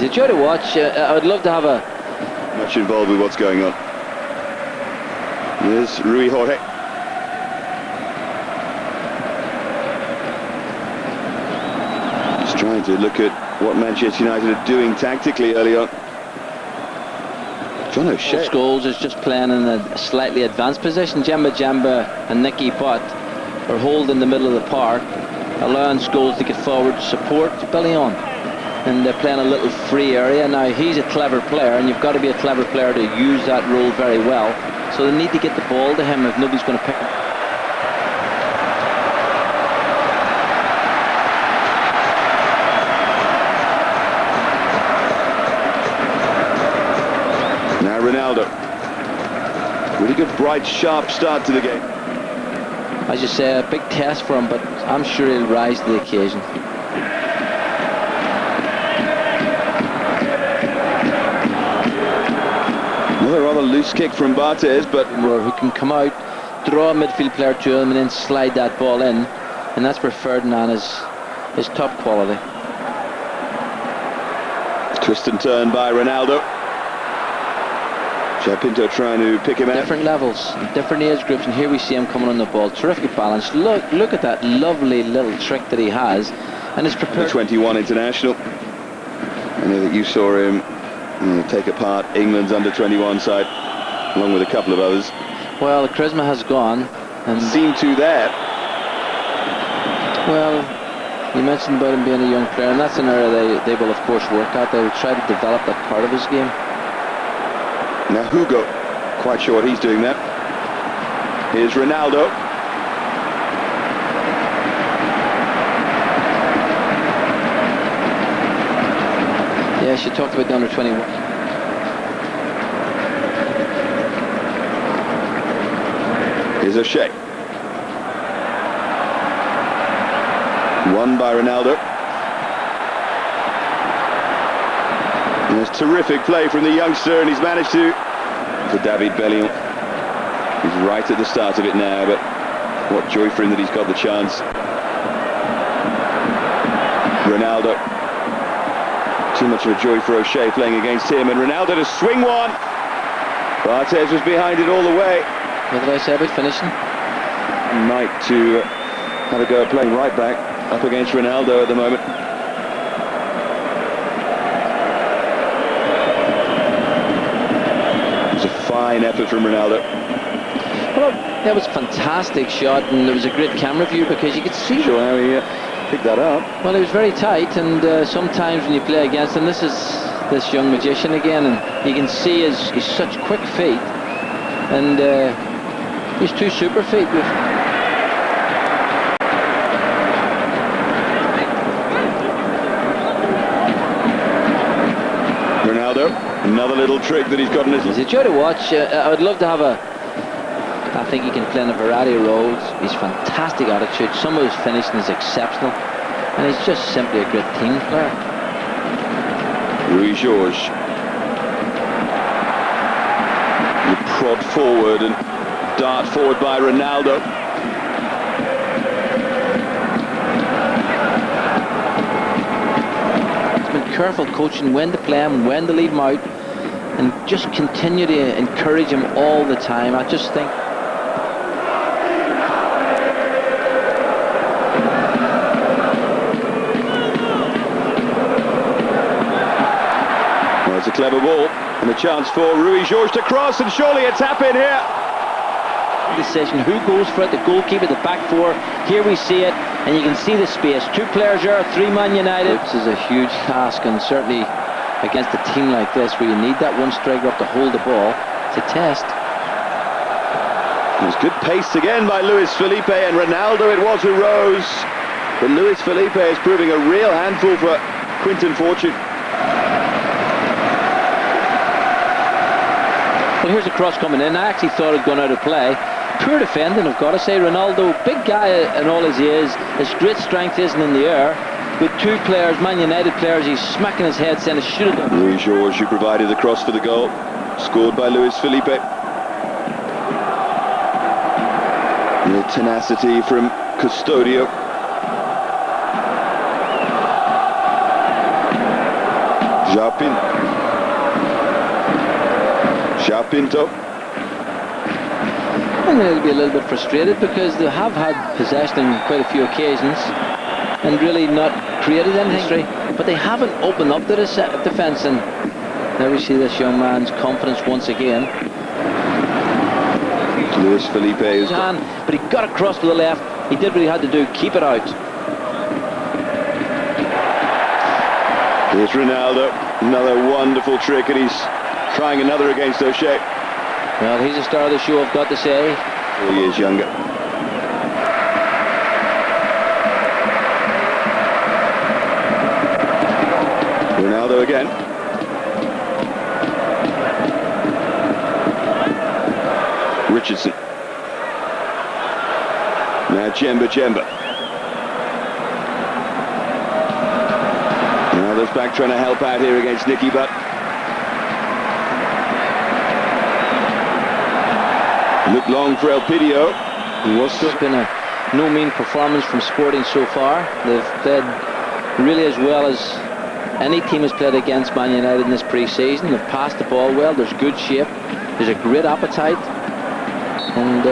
It's a joy to watch. I would love to have a... Much involved with what's going on. There's Rui Jorge. Just trying to look at what Manchester United are doing tactically early on. John O'Shea. Scholes is just playing in a slightly advanced position. Jemba and Nicky Butt are holding the middle of the park, allowing Scholes to get forward to support Billy on. And they're playing a little free area. Now, he's a clever player, and you've got to be a clever player to use that role very well. So they need to get the ball to him if nobody's going to pick him. Now Ronaldo. Really good, bright, sharp start to the game. As you say, a big test for him, but I'm sure he'll rise to the occasion. Another rather loose kick from Barthez, but who can come out, draw a midfield player to him, and then slide that ball in, and that's where Ferdinand is top quality. Twist and turn by Ronaldo. Pinto trying to pick him out. Different levels, different age groups, and here we see him coming on the ball. Terrific balance. Look at that lovely little trick that he has, and is prepared. The 21 international. I know that you saw him take apart England's under-21 side, along with a couple of others. Well, the charisma has gone, and seemed to there. Well, you mentioned about him being a young player, and that's an area they will of course work at. They will try to develop that part of his game. Now Hugo, quite sure what he's doing there. Here's Ronaldo. Yes, you talked about the under-21. Here's O'Shea. Won by Ronaldo. And there's terrific play from the youngster, and he's managed to David Bellion. He's right at the start of it now, but what joy for him that he's got the chance. Ronaldo. Too much of a joy for O'Shea playing against him, and Ronaldo to swing one. Barthez was behind it all the way. What did I say about finishing? Knight to have a go at playing right back up against Ronaldo at the moment. Fine effort from Ronaldo. Well, that was a fantastic shot, and there was a great camera view because you could see how he picked that up. Well, he was very tight, and sometimes when you play against him, this is this young magician again, and you can see he's such quick feet, and he's two super feet. Ronaldo. Another little trick that he's got in his... It's a joy to watch. I would love to have I think he can play in a variety of roles. He's fantastic attitude. Some of his finishing is exceptional. And he's just simply a great team player. Rui Jorge. You prod forward and dart forward by Ronaldo. Careful coaching when to play him, when to leave him out, and just continue to encourage him all the time. I just think well, it's a clever ball and a chance for Rui Jorge to cross, and surely a tap in here. Decision who goes for it, the goalkeeper, the back four. Here we see it, and you can see the space. Two players there, three-man United. This is a huge task, and certainly against a team like this where you need that one striker up to hold the ball, it's a test. It was good pace again by Luis Felipe, and Ronaldo it was who rose. But Luis Felipe is proving a real handful for Quinton Fortune. Well, here's a cross coming in. I actually thought it had gone out of play. Poor defending, I've got to say. Ronaldo, big guy and all as he is, his great strength isn't in the air. With two players, Man United players, he's smacking his head saying it should have done. Rui Jorge, who provided the cross for the goal, scored by Luis Felipe. And the tenacity from Custodio. Pinto. And they'll be a little bit frustrated because they have had possession on quite a few occasions and really not created anything, but they haven't opened up the defence, and there we see this young man's confidence once again. Luis Felipe is but he got across with the left. He did what he had to do, keep it out. Here's Ronaldo, another wonderful trick, and he's trying another against O'Shea. Well, he's a star of the show, I've got to say. 4 years younger. Ronaldo again. Richardson. Now Djemba. Ronaldo's back trying to help out here against Nicky Butt. Looked long for Elpidio. It's been a no mean performance from Sporting so far. They've played really as well as any team has played against Man United in this pre-season. They've passed the ball well, there's good shape, there's a great appetite, and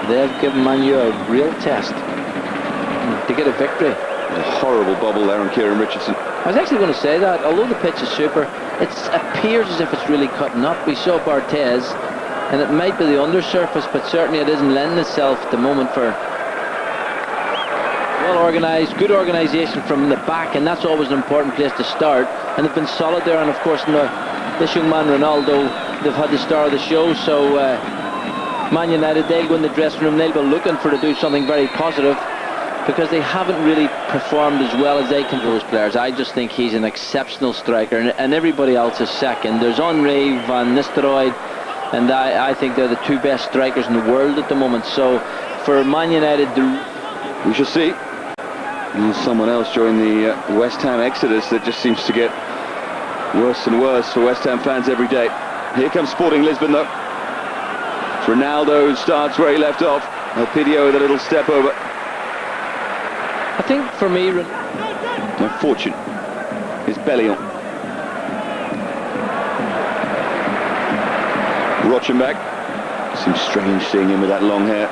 they've given Man U a real test to get a victory. A horrible bubble there on Kieran Richardson. I was actually going to say that, although the pitch is super, it appears as if it's really cutting up. We saw Barthez, and it might be the undersurface, but certainly it isn't lending itself at the moment for well organised, good organisation from the back, and that's always an important place to start. And they've been solid there, and of course this young man Ronaldo, they've had the star of the show, so Man United, they'll go in the dressing room, they'll be looking to do something very positive, because they haven't really performed as well as they can do as players. I just think he's an exceptional striker, and everybody else is second. There's Henry, Van Nistelrooy, and I think they're the two best strikers in the world at the moment. So for Man United, we shall see. And someone else joined the West Ham exodus that just seems to get worse and worse for West Ham fans every day. Here comes Sporting Lisbon though. It's Ronaldo who starts where he left off. Elpidio with a little step over. I think for me, My fortune is Bellion. Rochenbach. Seems strange seeing him with that long hair.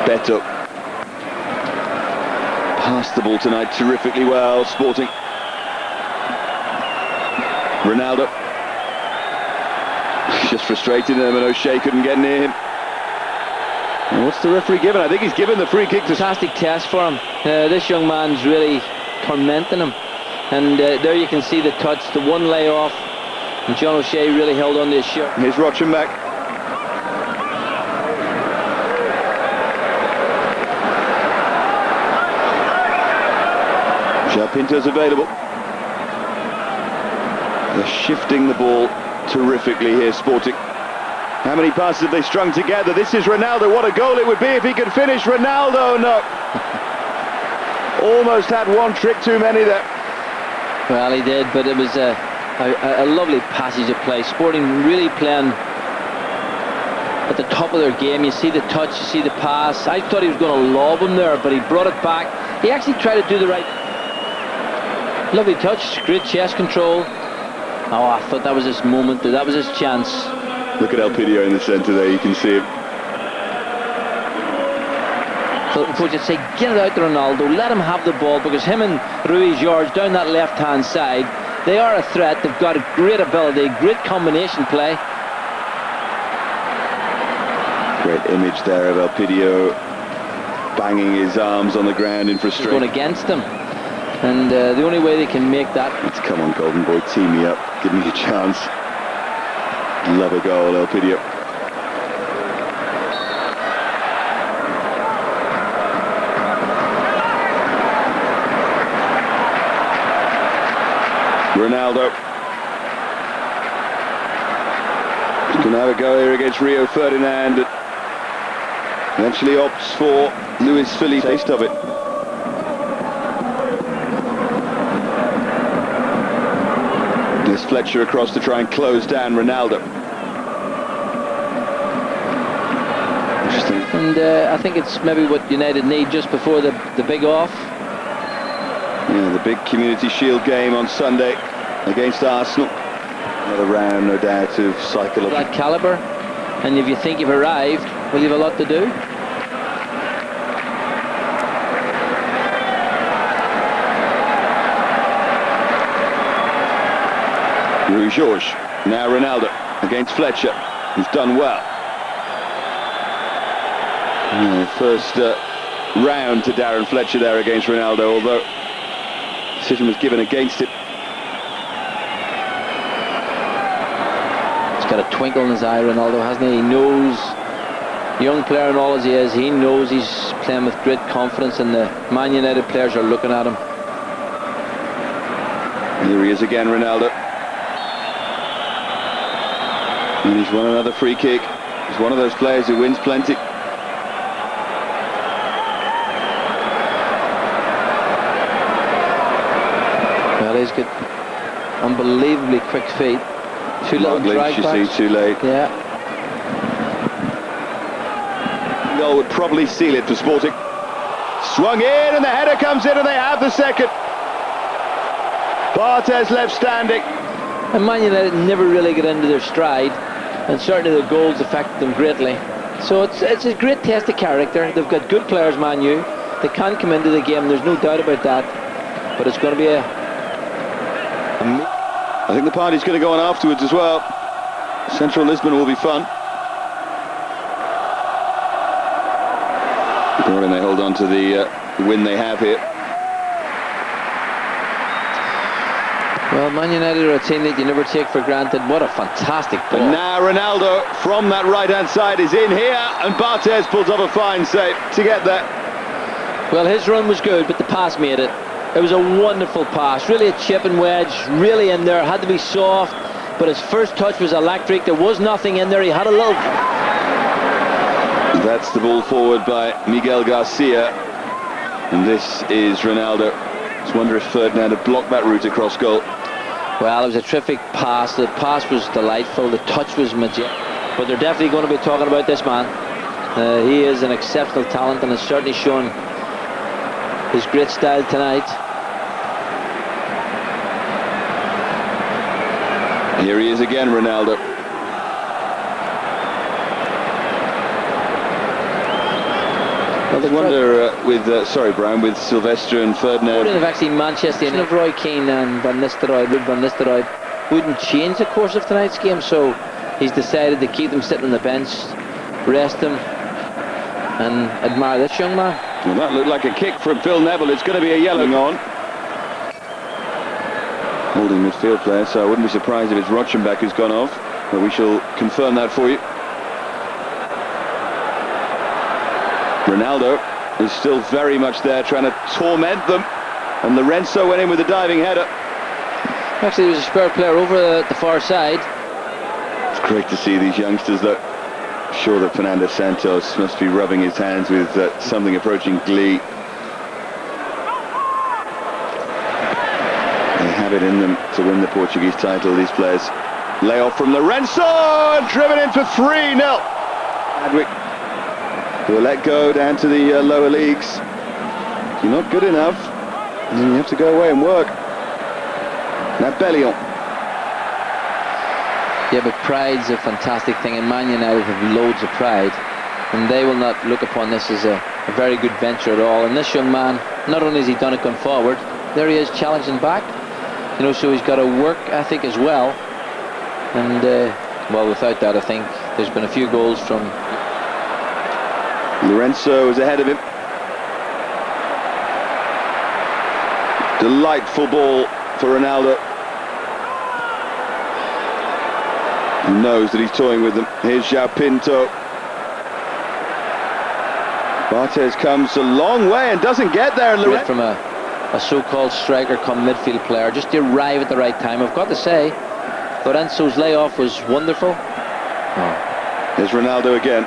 Beto. Passed the ball tonight terrifically well, Sporting. Ronaldo. Just frustrated him, and O'Shea couldn't get near him. And what's the referee given? I think he's given the free kick to... Fantastic test for him. This young man's really tormenting him. And there you can see the touch, the one layoff. And John O'Shea really held on to his shirt. Here's Rochenbach. Pinto's available. They're shifting the ball terrifically here, Sporting. How many passes have they strung together? This is Ronaldo. What a goal it would be if he could finish. Ronaldo, no. Almost had one trick too many there. Well, he did, but it was a lovely passage of play. Sporting really playing at the top of their game. You see the touch, you see the pass. I thought he was going to lob him there, but he brought it back. He actually tried to do the right... Lovely touch, great chest control. Oh, I thought that was his moment, that was his chance. Look at Elpidio in the centre there, you can see him. So coach would say, get it out to Ronaldo, let him have the ball, because him and Ruiz George down that left-hand side, they are a threat. They've got a great ability, great combination play. Great image there of Elpidio banging his arms on the ground in frustration. Going against them. And the only way they can make that... Come on, Golden Boy, team me up. Give me a chance. Love a goal, Elpidio. Ronaldo. He's going to have a go here against Rio Ferdinand. But eventually opts for Luis Felipe. Taste of it. There's Fletcher across to try and close down Ronaldo. Interesting. And I think it's maybe what United need just before the big off. Yeah, the big Community Shield game on Sunday against Arsenal. Another round, no doubt, of psychological. That calibre, and if you think you've arrived, well, you've a lot to do. George, now Ronaldo against Fletcher, who's done well. Yeah, first round to Darren Fletcher there against Ronaldo, although decision was given against it. He's got a twinkle in his eye, Ronaldo, hasn't he? He knows, young player and all as he is, he knows he's playing with great confidence, and the Man United players are looking at him. Here he is again, Ronaldo. And he's won another free kick. He's one of those players who wins plenty. Well, he's got unbelievably quick feet. Two little drag you backs. see, too late. Yeah. Goal would probably seal it for Sporting. Swung in, and the header comes in, and they have the second. Barthez left standing. And Man United never really get into their stride, and certainly the goals affect them greatly. So it's a great test of character. They've got good players, Man U. They can come into the game, there's no doubt about that. But it's going to be I think the party's going to go on afterwards as well. Central Lisbon will be fun. They hold on to the win they have here. Well, Man United are a team that you never take for granted. What a fantastic ball. And now Ronaldo from that right-hand side is in here, and Barthez pulls off a fine save to get there. Well, his run was good, but the pass made it. It was a wonderful pass, really a chip and wedge, really in there, had to be soft, but his first touch was electric. There was nothing in there, he had a little... That's the ball forward by Miguel Garcia, and this is Ronaldo. Just wonder if Ferdinand had blocked that route across goal. Well, it was a terrific pass. The pass was delightful. The touch was majestic. But they're definitely going to be talking about this man. He is an exceptional talent, and has certainly shown his great style tonight. Here he is again, Ronaldo. I wonder with Brian, with Sylvester and Ferdinand. Wouldn't have actually Manchester United of Roy Keane and Van Nistelrooy wouldn't change the course of tonight's game, so he's decided to keep them sitting on the bench, rest them, and admire this young man. Well, that looked like a kick from Phil Neville. It's going to be a yellow on. Holding midfield player, so I wouldn't be surprised if it's Rochenbach who's gone off, but we shall confirm that for you. Ronaldo is still very much there, trying to torment them, and Lorenzo went in with a diving header. Actually, there was a spare player over the far side. It's great to see these youngsters, though. I'm sure that Fernando Santos must be rubbing his hands with something approaching glee. They have it in them to win the Portuguese title, these players. Lay off from Lorenzo, and driven in for 3-0. Adwick will let go down to the lower leagues. If you're not good enough, then you have to go away and work. Now Bellion. Yeah, but pride's a fantastic thing, and Man United have loads of pride, and they will not look upon this as a very good venture at all. And this young man, not only has he done it going forward, there he is challenging back, you know, so he's got a work ethic as well. And well, without that, I think there's been a few goals from Lorenzo is ahead of him. Delightful ball for Ronaldo. He knows that he's toying with them. Here's João Pinto. Barthez comes a long way and doesn't get there. And from a so-called striker come midfield player, just to arrive at the right time. I've got to say, Lorenzo's layoff was wonderful. There's Ronaldo again.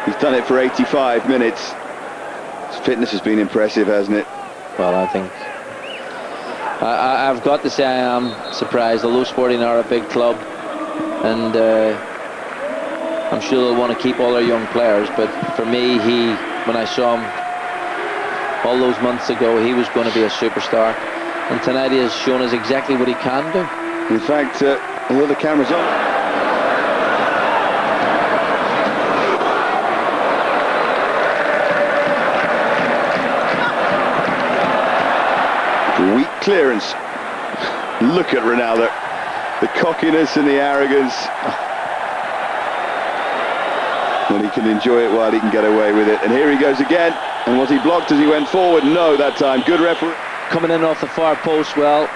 He's done it for 85 minutes. His fitness has been impressive, hasn't it? Well, I think I've got to say I am surprised, although Sporting are a big club, and I'm sure they'll want to keep all their young players, but for me, when I saw him all those months ago, he was going to be a superstar, and tonight he has shown us exactly what he can do. In fact, although the camera's on, weak clearance. Look at Ronaldo, the cockiness and the arrogance. Well, he can enjoy it while he can get away with it. And here he goes again. And was he blocked as he went forward? No, that time. Good referee. Coming in off the far post well.